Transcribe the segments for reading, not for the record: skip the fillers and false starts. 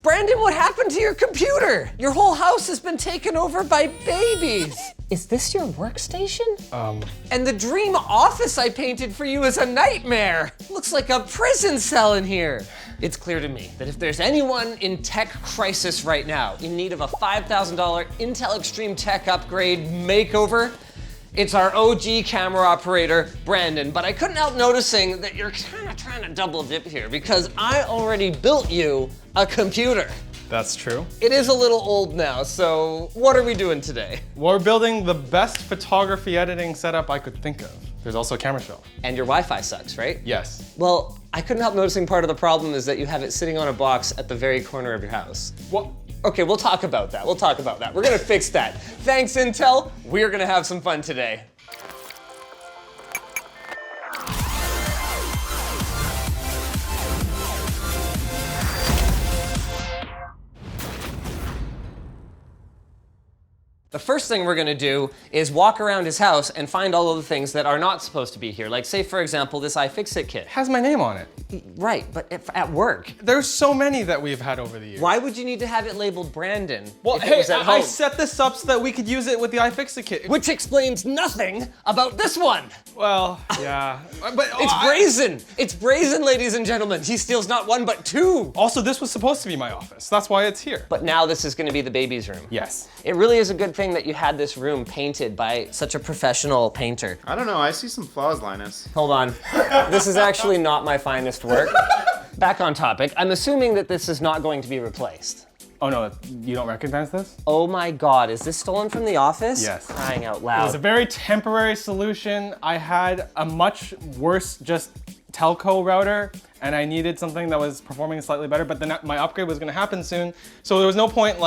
Brandon, what happened to your computer? Your whole house has been taken over by babies. Is this your workstation? And the dream office I painted for you is a nightmare. Looks like a prison cell in here. It's clear to me that if there's anyone in tech crisis right now, in need of a $5,000 Intel Extreme Tech upgrade makeover, it's our OG camera operator, Brandon. But I couldn't help noticing that you're kind of trying to double dip here because I already built you a computer. That's true. It is a little old now, so what are we doing today? We're building the best photography editing setup I could think of. There's also a camera shelf. And your Wi-Fi sucks, right? Yes. Well, I couldn't help noticing part of the problem is that you have it sitting on a box at the very corner of your house. What? Okay, we'll talk about that. We're gonna fix that. Thanks, Intel. We're gonna have some fun today. The first thing we're gonna do is walk around his house and find all of the things that are not supposed to be here. Like say, for example, this iFixit kit. It has my name on it. Right, but if at work. There's so many that we've had over the years. Why would you need to have it labeled Brandon? Well, if it hey, was at I home? set this up so that we could use it with the iFixit kit. Which explains nothing about this one. Well, yeah. But It's brazen. It's brazen, ladies and gentlemen. He steals not one, but two. Also, this was supposed to be my office. That's why it's here. But now this is gonna be the baby's room. Yes. It really is a good thing that you had this room painted by such a professional painter. I don't know, I see some flaws, Linus. Hold on. This is actually not my finest work. Back on topic, I'm assuming that this is not going to be replaced. Oh no, you don't recognize this? Oh my God, is this stolen from the office? Yes. Crying out It loud. was a very temporary solution. I had a much worse just telco router and I needed something that was performing slightly better, but then my upgrade was gonna happen soon. So there was no point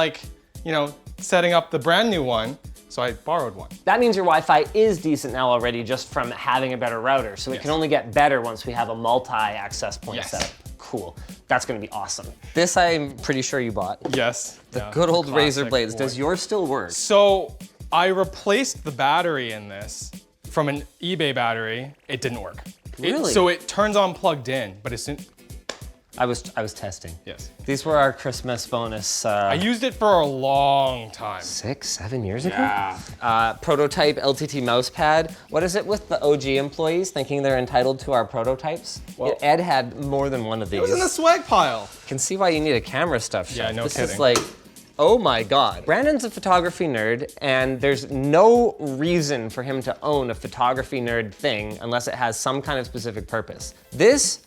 setting up the brand new one. So I borrowed one. That means your Wi-Fi is decent now already just from having a better router. So it can only get better once we have a multi-access point set up. Cool. That's gonna be awesome. This I'm pretty sure you bought. Yes. The good old razor blades. Does yours still work? So I replaced the battery in this from an eBay battery. It didn't work. Really? So it turns on plugged in, but as soon. I was testing. Yes. These were our Christmas bonus. I used it for a long time. 6, 7 years ago? Yeah. Prototype LTT mouse pad. What is it with the OG employees thinking they're entitled to our prototypes? Well, Ed had more than one of these. It was in the swag pile. Can see why you need a camera stuff shelf. Yeah, no this kidding. Is like, oh my God. Brandon's a photography nerd and there's no reason for him to own a photography nerd thing unless it has some kind of specific purpose. This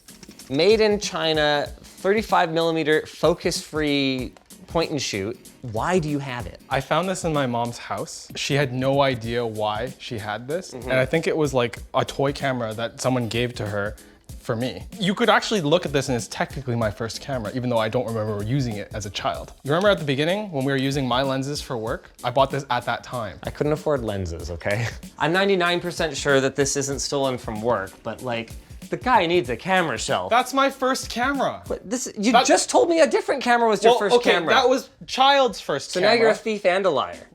made in China, 35mm focus-free point and shoot. Why do you have it? I found this in my mom's house. She had no idea why she had this. And I think it was like a toy camera that someone gave to her for me. You could actually look at this and it's technically my first camera, even though I don't remember using it as a child. You remember at the beginning when we were using my lenses for work? I bought this at that time. I couldn't afford lenses, okay? I'm 99% sure that this isn't stolen from work, but like, the guy needs a camera shelf. That's my first camera. But you just told me a different camera was your first camera. That was child's first camera. So now you're a thief and a liar.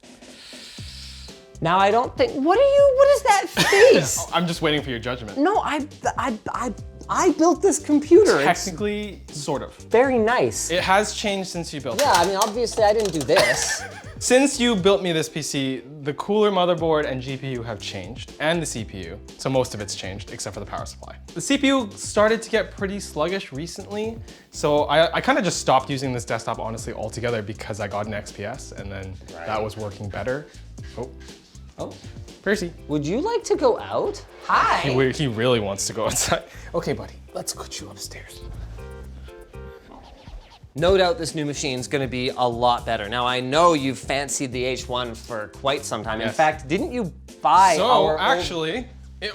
Now I don't think, what is that face? I'm just waiting for your judgment. No, I built this computer. Technically, sort of. Very nice. It has changed since you built it. Yeah, I mean, obviously I didn't do this. Since you built me this PC, the cooler motherboard and GPU have changed, and the CPU, so most of it's changed, except for the power supply. The CPU started to get pretty sluggish recently, so I kind of just stopped using this desktop, honestly, altogether because I got an XPS, and then that was working better. Oh, Percy. Would you like to go out? Hi. He really wants to go outside. Okay, buddy, let's put you upstairs. No doubt this new machine's gonna be a lot better. Now I know you've fancied the H1 for quite some time. Yes. In fact, didn't you buy our actually,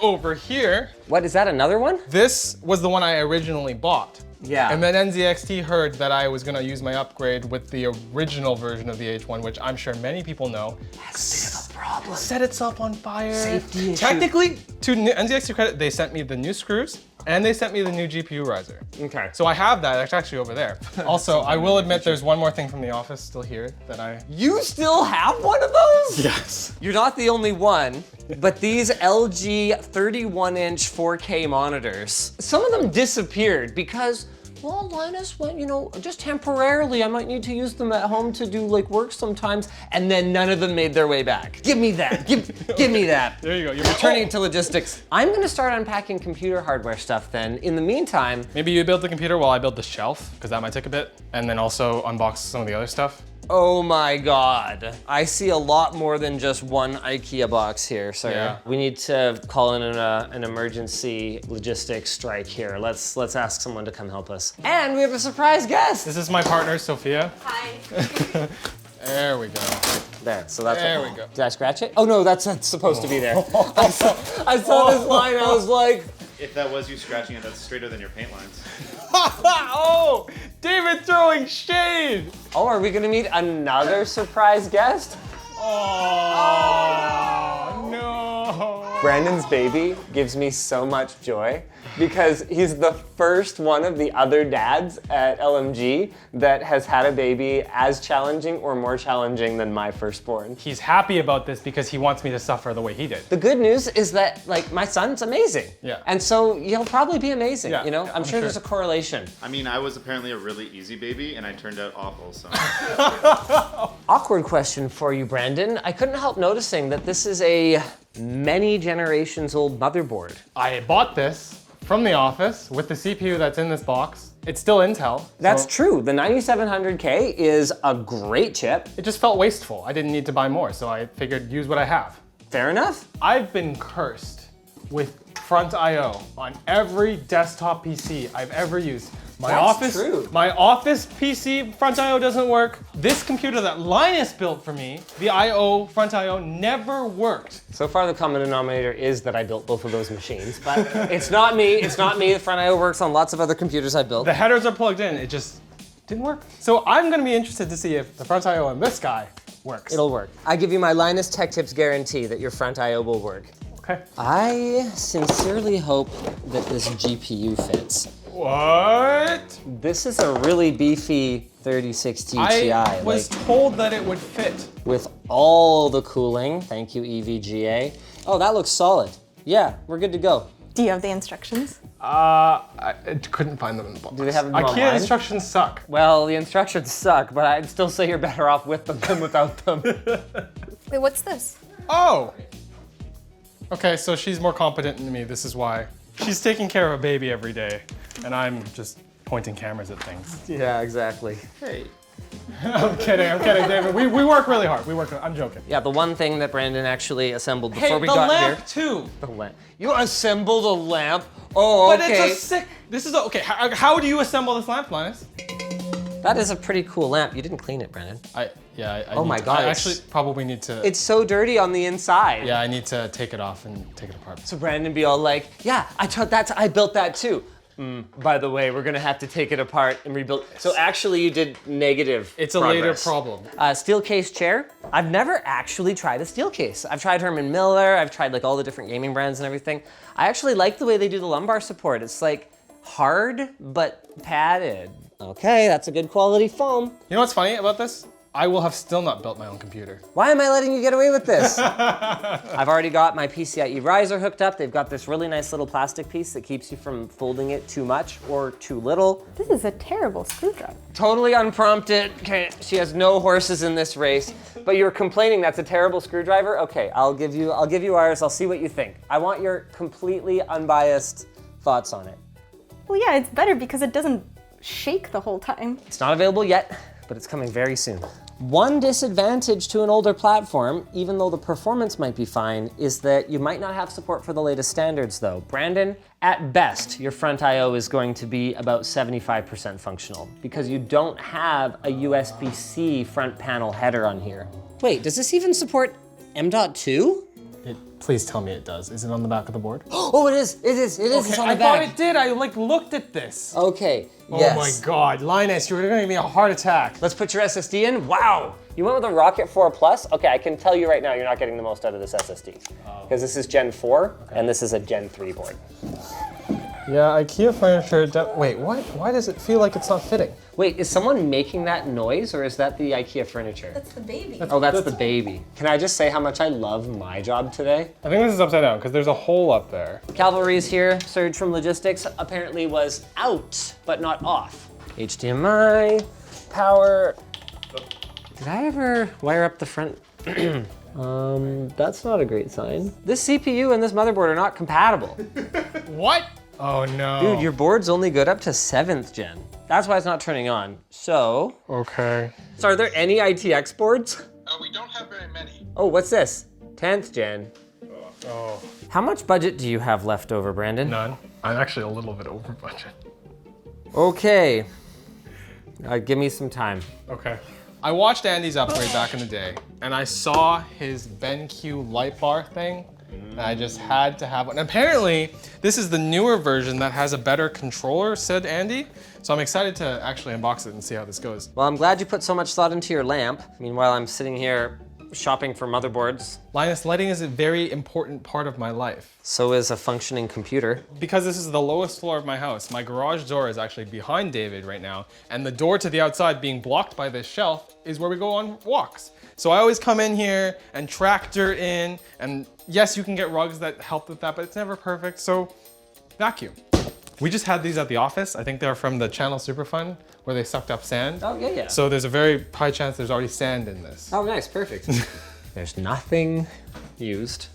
over here. What, is that another one? This was the one I originally bought. Yeah. And then NZXT heard that I was gonna use my upgrade with the original version of the H1, which I'm sure many people know. That's a bit of a problem. Set itself on fire. Safety issue. Technically, to NZXT credit, they sent me the new screws and they sent me the new GPU riser. Okay. So I have that, it's actually over there. Also, I will admit there's one more thing from the office still here that You still have one of those? Yes. You're not the only one, but these LG 31-inch 4K monitors, some of them disappeared because Well, Linus went, just temporarily. I might need to use them at home to do like work sometimes. And then none of them made their way back. Give me that. Give me that. There you go. You're returning it to logistics. I'm gonna start unpacking computer hardware stuff then. In the meantime, maybe you build the computer while I build the shelf, because that might take a bit. And then also unbox some of the other stuff. oh my God. I see a lot more than just one IKEA box here, sir. Yeah. We need to call in an emergency logistics strike here. Let's ask someone to come help us. And we have a surprise guest. This is my partner, Sophia. Hi. There we go. There, so that's There we go. Did I scratch it? Oh no, that's supposed to be there. I saw this line, I was like, If that was you scratching it, that's straighter than your paint lines. Oh, David throwing shade. oh, are we gonna meet another surprise guest? Oh, no. Brandon's baby gives me so much joy because he's the first one of the other dads at LMG that has had a baby as challenging or more challenging than my firstborn. He's happy about this because he wants me to suffer the way he did. The good news is that like my son's amazing. Yeah. And so you'll probably be amazing, Yeah, yeah, I'm sure there's a correlation. I mean, I was apparently a really easy baby, and I turned out awful, so. Awkward question for you, Brandon. I couldn't help noticing that this is a many generations old motherboard. I bought this from the office with the CPU that's in this box. It's still Intel. That's so true. The 9700K is a great chip. It just felt wasteful. I didn't need to buy more, so I figured use what I have. Fair enough. I've been cursed with front I/O on every desktop PC I've ever used. That's true. My office PC front I/O doesn't work. This computer that Linus built for me, the I/O front I/O never worked. So far, the common denominator is that I built both of those machines, but it's not me. It's not me. The front I/O works on lots of other computers I built. The headers are plugged in. It just didn't work. So I'm gonna be interested to see if the front I/O on this guy works. It'll work. I give you my Linus Tech Tips guarantee that your front I/O will work. Okay. I sincerely hope that this GPU fits. What? This is a really beefy 3060 Ti. I was told that it would fit. With all the cooling. Thank you, EVGA. Oh, that looks solid. Yeah, we're good to go. Do you have the instructions? I couldn't find them in the box. Do they have them IKEA online? instructions suck. Well, the instructions suck, but I'd still say you're better off with them than without them. Wait, what's this? Oh. Okay, so she's more competent than me. This is why. She's taking care of a baby every day, and I'm just pointing cameras at things. Yeah, exactly. Hey. I'm kidding, David. We work really hard. I'm joking. Yeah, the one thing that Brandon actually assembled before Hey, we the got lamp here. too. The lamp. You assembled a lamp? Oh, But okay. it's a sick. This is okay. How do you assemble this lamp, Linus? That is a pretty cool lamp. You didn't clean it, Brandon. Oh my God, I it's- actually probably need to. It's so dirty on the inside. Yeah, I need to take it off and take it apart. So Brandon be all like, yeah, I built that too. By the way, we're gonna have to take it apart and rebuild. So actually you did negative It's a progress. later problem. Steel case chair. I've never actually tried a steel case. I've tried Herman Miller, I've tried like all the different gaming brands and everything. I actually like the way they do the lumbar support. It's like hard, but padded. Okay, that's a good quality foam. You know what's funny about this? I will have still not built my own computer. Why am I letting you get away with this? I've already got my PCIe riser hooked up. They've got this really nice little plastic piece that keeps you from folding it too much or too little. This is a terrible screwdriver. Totally unprompted. Okay, she has no horses in this race. But you're complaining that's a terrible screwdriver? Okay, I'll give you ours. I'll see what you think. I want your completely unbiased thoughts on it. Well, yeah, it's better because it doesn't shake the whole time. It's not available yet, but it's coming very soon. One disadvantage to an older platform, even though the performance might be fine, is that you might not have support for the latest standards though. Brandon, at best, your front I/O is going to be about 75% functional because you don't have a USB-C front panel header on here. Wait, does this even support M.2? Please tell me it does. Is it on the back of the board? Oh, it is, it's on the I back. thought it did. I looked at this. Okay, Oh yes. my God, Linus, you're gonna give me a heart attack. Let's put your SSD in. Wow, you went with a Rocket 4 Plus? Okay, I can tell you right now you're not getting the most out of this SSD. Because this is Gen 4, and this is a Gen 3 board. Yeah, IKEA furniture, wait, what? Why does it feel like it's not fitting? Wait, is someone making that noise or is that the IKEA furniture? That's the baby. Oh, that's the baby. Can I just say how much I love my job today? I think this is upside down because there's a hole up there. Cavalry's here. Surge from logistics apparently was out, but not off. HDMI, power. Did I ever wire up the front? That's not a great sign. This CPU and this motherboard are not compatible. What? Oh no. Dude, your board's only good up to 7th gen. That's why it's not turning on. So Okay. are there any ITX boards? We don't have very many. Oh, what's this? 10th gen. Oh, How much budget do you have left over, Brandon? none. I'm actually a little bit over budget. Okay. Give me some time. Okay. I watched Andy's upgrade back in the day, and I saw his BenQ light bar thing, and I just had to have one. And apparently, this is the newer version that has a better controller, said Andy. So I'm excited to actually unbox it and see how this goes. Well, I'm glad you put so much thought into your lamp. Meanwhile, I'm sitting here shopping for motherboards. Linus, lighting is a very important part of my life. So is a functioning computer. Because this is the lowest floor of my house, my garage door is actually behind David right now, and the door to the outside being blocked by this shelf is where we go on walks. So I always come in here and track dirt in, and yes, you can get rugs that help with that, but it's never perfect, so vacuum. We just had these at the office. I think they're from the Channel Superfund, where they sucked up sand. Oh, yeah. So there's a very high chance there's already sand in this. Oh, nice, perfect. There's nothing used,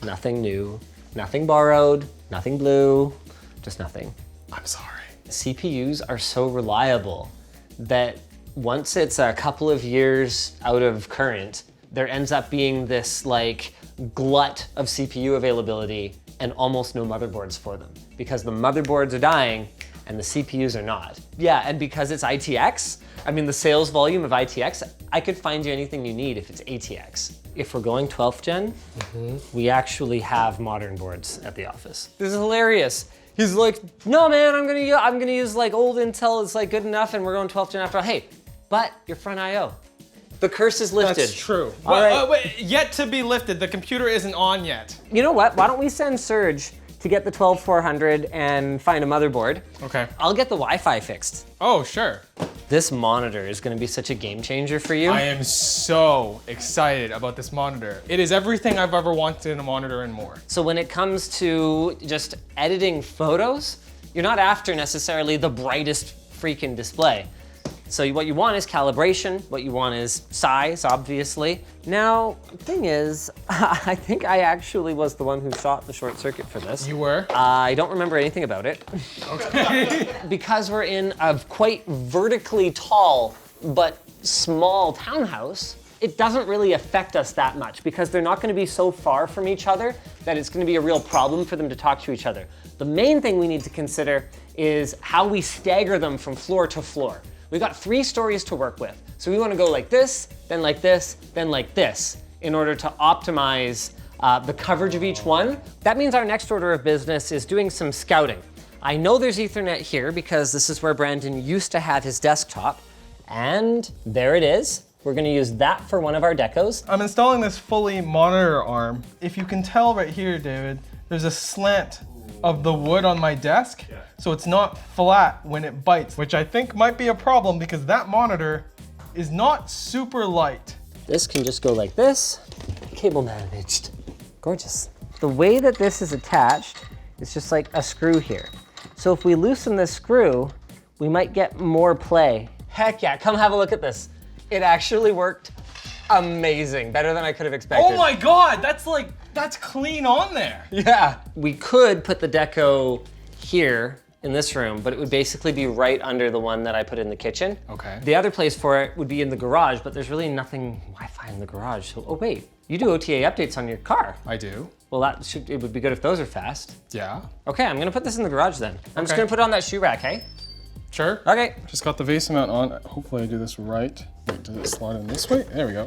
nothing new, nothing borrowed, nothing blue, just nothing. I'm sorry. CPUs are so reliable that once it's a couple of years out of current, there ends up being this like glut of CPU availability and almost no motherboards for them because the motherboards are dying and the CPUs are not. Yeah, and because it's ITX, I mean the sales volume of ITX, I could find you anything you need if it's ATX. If we're going 12th gen, we actually have modern boards at the office. This is hilarious. He's like, no man, I'm gonna use like old Intel, it's like good enough and we're going 12th gen after all. Hey, but your front IO. The curse is lifted. That's true. All right. Wait, yet to be lifted. The computer isn't on yet. You know what? Why don't we send Serge to get the 12400 and find a motherboard? Okay. I'll get the Wi-Fi fixed. Oh, sure. This monitor is gonna be such a game changer for you. I am so excited about this monitor. It is everything I've ever wanted in a monitor and more. So when it comes to just editing photos, you're not after necessarily the brightest freaking display. So what you want is calibration, what you want is size, obviously. Now, the thing is, I think I actually was the one who shot the short circuit for this. You were? I don't remember anything about it. Okay. Because we're in a quite vertically tall but small townhouse, it doesn't really affect us that much because they're not gonna be so far from each other that it's gonna be a real problem for them to talk to each other. The main thing we need to consider is how we stagger them from floor to floor. We've got 3 stories to work with. So we wanna go like this, then like this, then like this in order to optimize the coverage of each one. That means our next order of business is doing some scouting. I know there's Ethernet here because this is where Brandon used to have his desktop. And there it is. We're gonna use that for one of our decos. I'm installing this fully monitor arm. If you can tell right here, David, there's a slant of the wood on my desk, so it's not flat when it bites, which I think might be a problem because that monitor is not super light. This can just go like this, cable managed. Gorgeous. The way that this is attached is just like a screw here. So if we loosen this screw, we might get more play. Heck yeah, come have a look at this. It actually worked amazing, better than I could have expected. Oh my God, that's clean on there. Yeah. We could put the deco here in this room, but it would basically be right under the one that I put in the kitchen. Okay. The other place for it would be in the garage, but there's really nothing Wi-Fi in the garage. So, oh wait, you do OTA updates on your car. I do. Well, it would be good if those are fast. Yeah. Okay, I'm gonna put this in the garage then. I'm just Okay. gonna put it on that shoe rack, hey? Sure. Okay. Just got the vase mount on. Hopefully I do this right. Wait, does it slide in this way? There we go.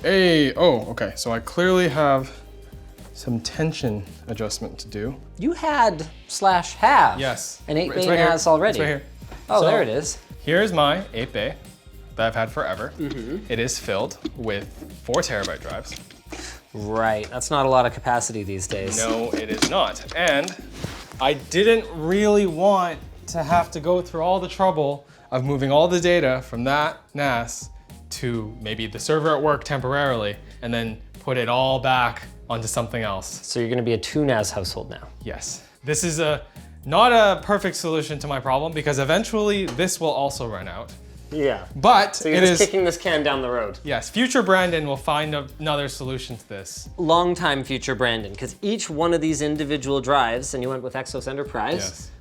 Hey, oh, okay. So I clearly have some tension adjustment to do. You had / have Yes. an 8 It's bay right here. NAS already. It's right here. Oh, So, there it is. Here's my 8 bay that I've had forever. It is filled with 4 terabyte drives. Right, that's not a lot of capacity these days. No, it is not. And I didn't really want to have to go through all the trouble of moving all the data from that NAS to maybe the server at work temporarily, and then put it all back onto something else. So you're gonna be a 2 NAS household now. Yes. This is not a perfect solution to my problem because eventually this will also run out. Yeah. But So you're it just is, kicking this can down the road. yes, future Brandon will find another solution to this. Long-time future Brandon, because each one of these individual drives, and you went with Exos Enterprise. Yes.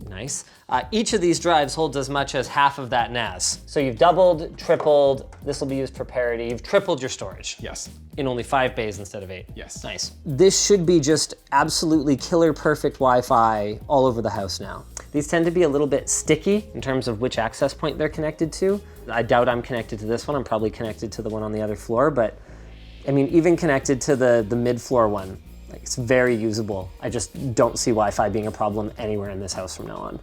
Nice. Each of these drives holds as much as half of that NAS. So you've doubled, tripled, this will be used for parity. You've tripled your storage. Yes. In only 5 bays instead of 8. Yes. Nice. This should be just absolutely killer perfect Wi-Fi all over the house now. These tend to be a little bit sticky in terms of which access point they're connected to. I doubt I'm connected to this one. I'm probably connected to the one on the other floor, but I mean, even connected to the mid-floor one, like, it's very usable. I just don't see Wi-Fi being a problem anywhere in this house from now on.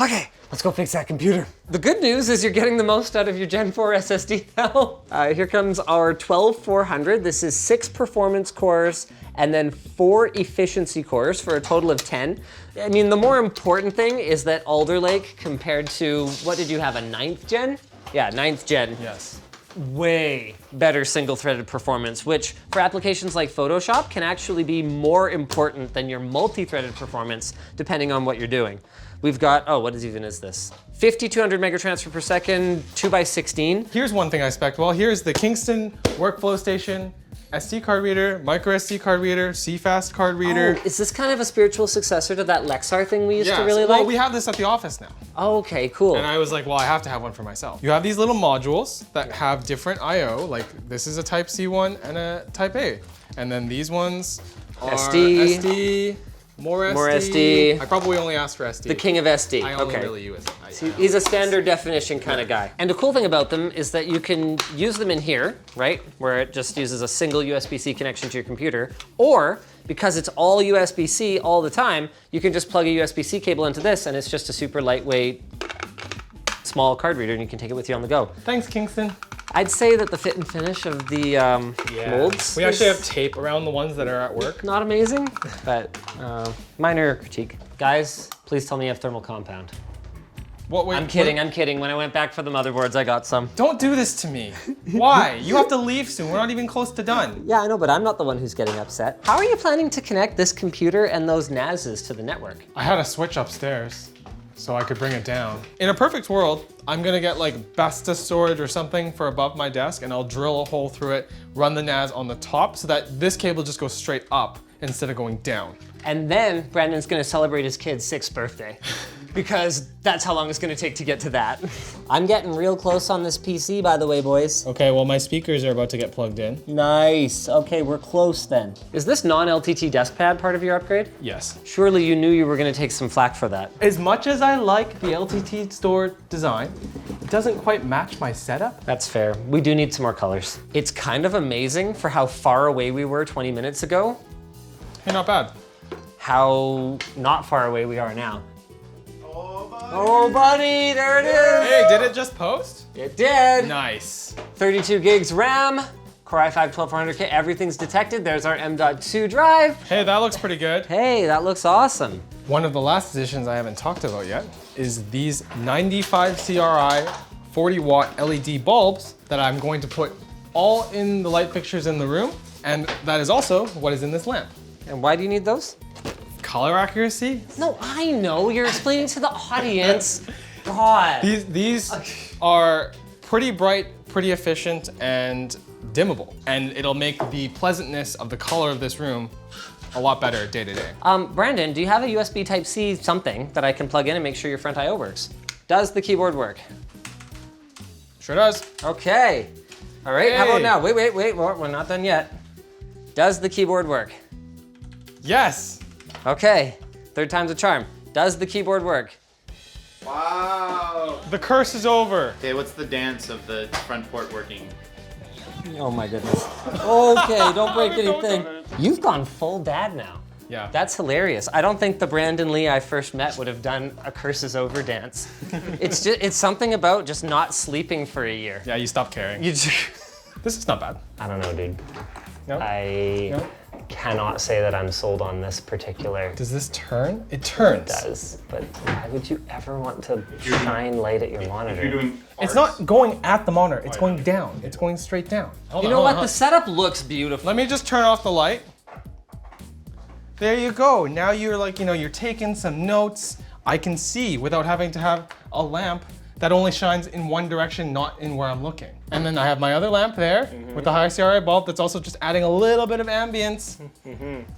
Okay, let's go fix that computer. The good news is you're getting the most out of your Gen 4 SSD now. Here comes our 12400. This is 6 performance cores and then 4 efficiency cores for a total of 10. I mean, the more important thing is that Alder Lake compared to, what did you have, a 9th gen? Yeah, 9th gen. Yes. Way better single-threaded performance, which for applications like Photoshop can actually be more important than your multi-threaded performance, depending on what you're doing. We've got, oh, what even is this? 5200 megatransfer per second, 2x16. Here's one thing I spec'd well. Here's the Kingston workflow station, SD card reader, micro SD card reader, CFast card reader. Oh, is this kind of a spiritual successor to that Lexar thing we used to really well, like? we have this at the office now. Oh, okay, cool. And I was like, well, I have to have one for myself. You have these little modules that have different I/O, like this is a Type C one and a Type A. And then these ones are SD, more SD. I probably only asked for SD. The king of SD, I only okay. really use it. He's a standard definition kind of guy. And the cool thing about them is that you can use them in here, right? Where it just uses a single USB-C connection to your computer. Or, because it's all USB-C all the time, you can just plug a USB-C cable into this and it's just a super lightweight, small card reader and you can take it with you on the go. Thanks, Kingston. I'd say that the fit and finish of the molds We actually have tape around the ones that are at work. not amazing, but minor critique. Guys, please tell me you have thermal compound. What, wait, I'm kidding. When I went back for the motherboards, I got some. Don't do this to me. Why? You have to leave soon. We're not even close to done. Yeah, I know, but I'm not the one who's getting upset. How are you planning to connect this computer and those NASs to the network? I had a switch upstairs so I could bring it down. In a perfect world, I'm gonna get like Besta storage or something for above my desk and I'll drill a hole through it, run the NAS on the top so that this cable just goes straight up instead of going down. And then Brandon's gonna celebrate his kid's 6th birthday. Because that's how long it's gonna take to get to that. I'm getting real close on this PC, by the way, boys. Okay, well my speakers are about to get plugged in. Nice, okay, we're close then. Is this non-LTT desk pad part of your upgrade? Yes. Surely you knew you were gonna take some flack for that. As much as I like the LTT store design, it doesn't quite match my setup. That's fair. We do need some more colors. It's kind of amazing for how far away we were 20 minutes ago, Hey, not bad. how not far away we are now. Oh, buddy, there it is. Hey, did it just post? It did. Nice. 32 gigs RAM, Core i5 12400K, everything's detected. There's our M.2 drive. Hey, that looks pretty good. Hey, that looks awesome. One of the last additions I haven't talked about yet is these 95 CRI 40 watt LED bulbs that I'm going to put all in the light fixtures in the room. And that is also what is in this lamp. And why do you need those? Color accuracy. No, I know, you're explaining to the audience. God. These are pretty bright, pretty efficient, and dimmable. And it'll make the pleasantness of the color of this room a lot better day to day. Brandon, do you have a USB Type-C something that I can plug in and make sure your front I/O works? Does the keyboard work? Sure does. Okay. All right, how about Hey. now? Wait, we're not done yet. Does the keyboard work? Yes. Okay, 3rd time's a charm. Does the keyboard work? Wow. The curse is over. Okay, what's the dance of the front port working? Oh my goodness. Okay, don't break anything. You've gone full dad now. Yeah. That's hilarious. I don't think the Brandon Lee I first met would have done a curse is over dance. It's something about just not sleeping for a year. Yeah, you stopped caring. You just, This is not bad. I don't know, dude. No? I No? cannot say that I'm sold on this particular. Does this turn? It turns. It does, but why would you ever want to shine light at your monitor? It's not going at the monitor, it's going down. It's going straight down. You know what? The setup looks beautiful. Let me just turn off the light. There you go. Now you're like, you're taking some notes. I can see without having to have a lamp that only shines in one direction, not in where I'm looking. And then I have my other lamp there with the high CRI bulb that's also just adding a little bit of ambience.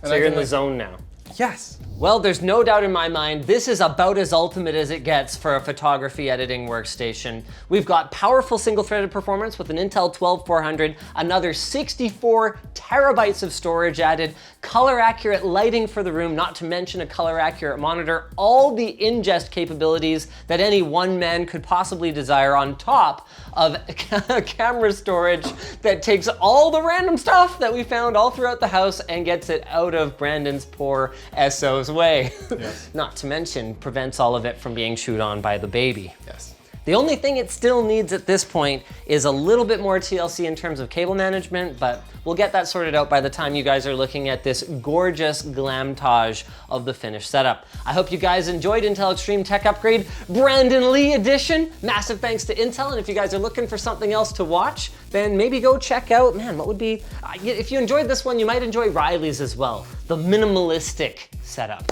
So you're in the zone now. Yes. Well, there's no doubt in my mind, this is about as ultimate as it gets for a photography editing workstation. We've got powerful single-threaded performance with an Intel 12400, another 64 terabytes of storage added, color-accurate lighting for the room, not to mention a color-accurate monitor, all the ingest capabilities that any one man could possibly desire on top of camera storage that takes all the random stuff that we found all throughout the house and gets it out of Brandon's poor SO's way. Yes. Not to mention prevents all of it from being chewed on by the baby. Yes. The only thing it still needs at this point is a little bit more TLC in terms of cable management, but we'll get that sorted out by the time you guys are looking at this gorgeous glamtage of the finished setup. I hope you guys enjoyed Intel Extreme Tech Upgrade Brandon Lee Edition. Massive thanks to Intel, and if you guys are looking for something else to watch, then maybe go check out, man, what would be, if you enjoyed this one, you might enjoy Riley's as well, the minimalistic setup.